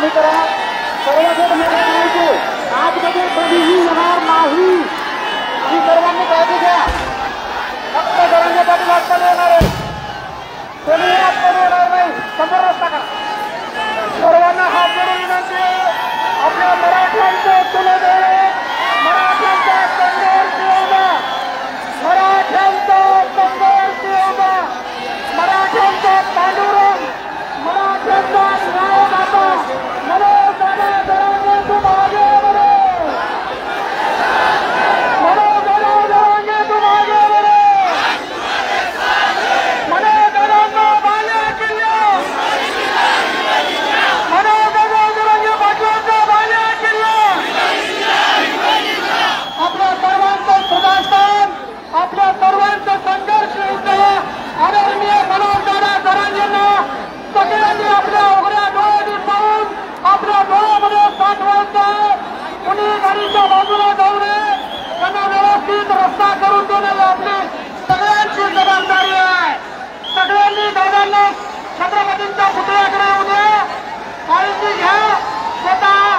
मेहरबानी करा. सर्वांसाठी मेहरबानी. आतमध्ये कधीही येणार नाही ही सर्वांनी काळजी घ्या. फक्त जरांगे पाटील आतमध्ये येणार आहे. कोणीही आतमध्ये येणार नाही. समोर रस्ता करा. सर्वांना हात जोडून विनंती आहे. आपल्या मराठ्यांचं तुलनेने मराठ्यांचा संघर्ष होता. मराठ्यांचा संघर्ष होता. मराठ्यांचा पांडुरंग मराठ्यांचा न्यायदाता मनोज दादा जरांगे तुम आगे बढ़ो. मनोज दादा जरांगे तुम आगे बढ़ो. मनोज दादांना बाले किल्ले. मनोज दादा जरांगे पाटलांचा बाले किल्ले. आपल्या सर्वांचं सदास्थान आपल्या सर्वांचं संघर्ष आदरणीय मनोज दादा जरांगेंना सगळ्यांनी आपल्या उघड्या डोळ्यांनी पाहून आपल्या डोळ्यामध्ये साठवायचं. कुणी गाडीच्या बाजूला जाऊ नये. त्यांना व्यवस्थित रस्ता करून देणे आपली सगळ्यांची जबाबदारी आहे. सगळ्यांनी दादांना छत्रपतींच्या पुतळ्याकडे उद्या काळजी घ्या. स्वतः